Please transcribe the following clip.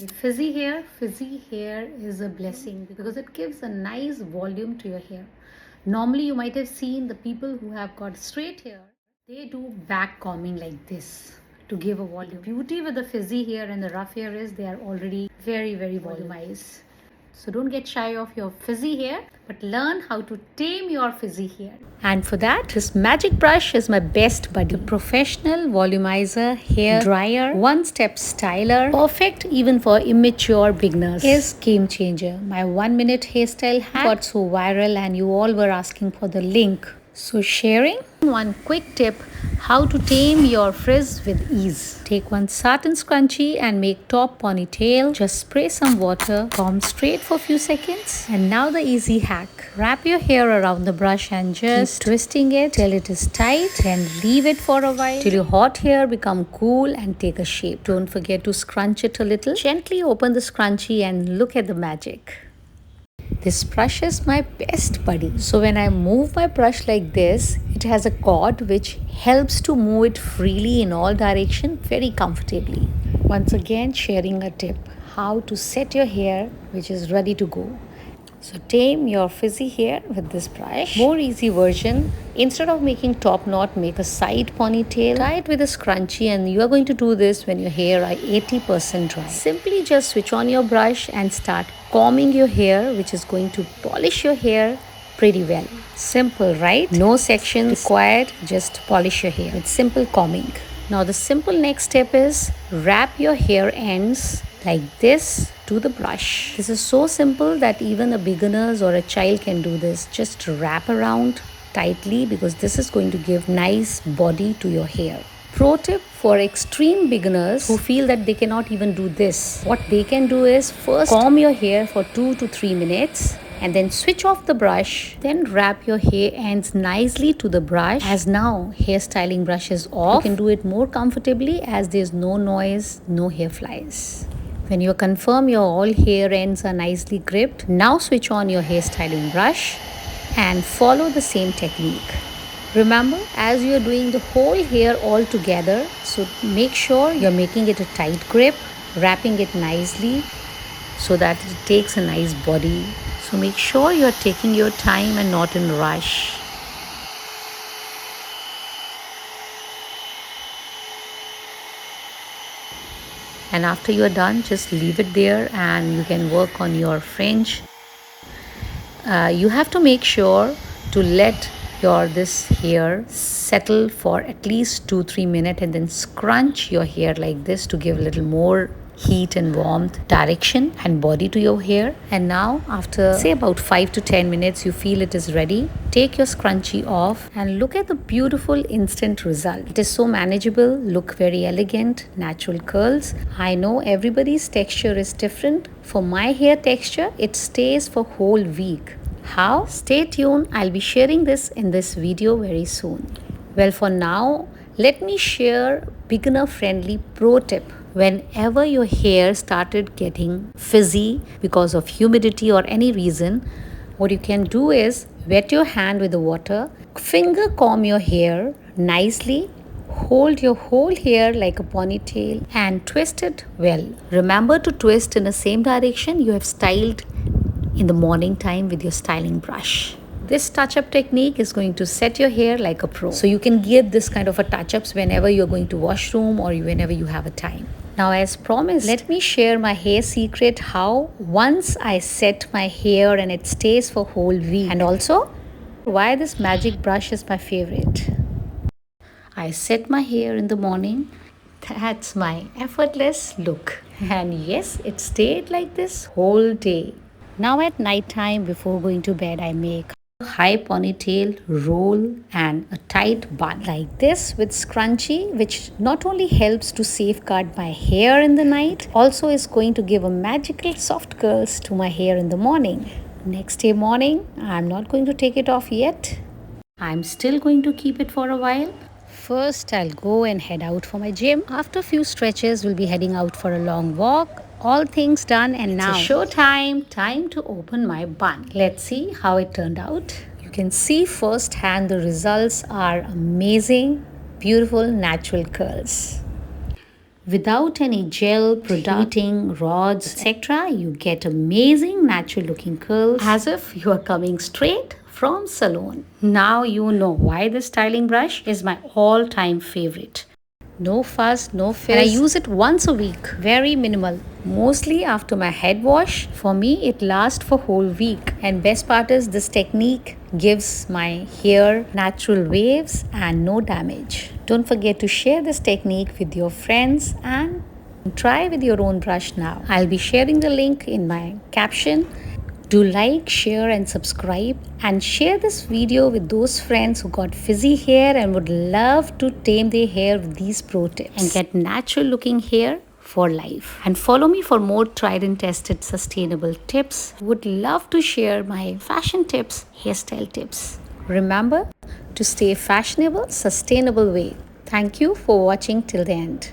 Frizzy hair is a blessing because it gives a nice volume to your hair. Normally, you might have seen the people who have got straight hair, they do back combing like this to give a volume. The beauty with the frizzy hair and the rough hair is they are already very volumized. So don't get shy of your frizzy hair, but learn how to tame your frizzy hair. And for that, this magic brush is my best buddy. The professional volumizer, hair dryer, one-step styler, perfect even for immature beginners, is game changer. My 1-minute hairstyle hack got so viral and you all were asking for the link. So sharing one quick tip how to tame your frizz with ease. Take one satin scrunchie and make top ponytail. Just spray some water, comb straight for a few seconds. And now the easy hack. Wrap your hair around the brush and just keep twisting it till it is tight. Then leave it for a while till your hot hair become cool and take a shape. Don't forget to scrunch it a little. Gently open the scrunchie and look at the magic. This brush is my best buddy. So when I move my brush like this, it has a cord which helps to move it freely in all directions very comfortably. Once again, sharing a tip how to set your hair which is ready to go. So tame your frizzy hair with this brush. More easy version, instead of making top knot, make a side ponytail. Tie it with a scrunchie and you are going to do this when your hair are 80% dry. Simply just switch on your brush and start combing your hair, which is going to polish your hair pretty well. Simple, right? No sections required, just polish your hair with simple combing. Now the simple next step is wrap your hair ends like this to the brush. This is so simple that even a beginners or a child can do this. Just wrap around tightly because this is going to give nice body to your hair. Pro tip for extreme beginners who feel that they cannot even do this. What they can do is first comb your hair for 2 to 3 minutes and then switch off the brush. Then wrap your hair ends nicely to the brush. As now hairstyling brush is off, you can do it more comfortably as there's no noise, no hair flies. When you confirm your all hair ends are nicely gripped, now switch on your hairstyling brush and follow the same technique. Remember, as you are doing the whole hair all together, so make sure you're making it a tight grip, wrapping it nicely so that it takes a nice body. So make sure you're taking your time and not in a rush. And after you're done, just leave it there and you can work on your fringe. You have to make sure to let this hair settle for at least 2-3 minutes and then scrunch your hair like this to give a little more heat and warmth, direction and body to your hair. And now after say about 5 to 10 minutes you feel it is ready, take your scrunchie off and look at the beautiful instant result. It is so manageable, look very elegant, natural curls. I know everybody's texture is different. For my hair texture, it stays for whole week. How? Stay tuned, I'll be sharing this in this video very soon. Well, for now, let me share beginner friendly pro tip. Whenever your hair started getting frizzy because of humidity or any reason, what you can do is wet your hand with the water, finger comb your hair nicely, hold your whole hair like a ponytail and twist it well. Remember to twist in the same direction you have styled in the morning time with your styling brush. This touch-up technique is going to set your hair like a pro. So you can give this kind of a touch-ups whenever you're going to washroom or whenever you have a time. Now, as promised, let me share my hair secret how once I set my hair and it stays for whole week. And also, why this magic brush is my favorite. I set my hair in the morning. That's my effortless look. And yes, it stayed like this whole day. Now at night time before going to bed, I make high ponytail, roll and a tight bun like this with scrunchie, which not only helps to safeguard my hair in the night, also is going to give a magical soft curls to my hair in the morning. Next day morning, I'm not going to take it off yet. I'm still going to keep it for a while. First, I'll go and head out for my gym. After a few stretches, we'll be heading out for a long walk. All things done and now it's show time to open my bun. Let's see how it turned out. You can see firsthand the results are amazing, beautiful natural curls. Without any gel, product, heating, rods, etc., you get amazing natural looking curls as if you are coming straight from salon. Now you know why this styling brush is my all-time favorite. No fuss, no fizz. And I use it once a week. Very minimal. Mostly after my head wash. For me, it lasts for whole week. And best part is this technique gives my hair natural waves and no damage. Don't forget to share this technique with your friends and try with your own brush now. I'll be sharing the link in my caption. Do like, share and subscribe and share this video with those friends who got frizzy hair and would love to tame their hair with these pro tips and get natural looking hair for life. And follow me for more tried and tested sustainable tips. Would love to share my fashion tips, hairstyle tips. Remember to stay fashionable, sustainable way. Thank you for watching till the end.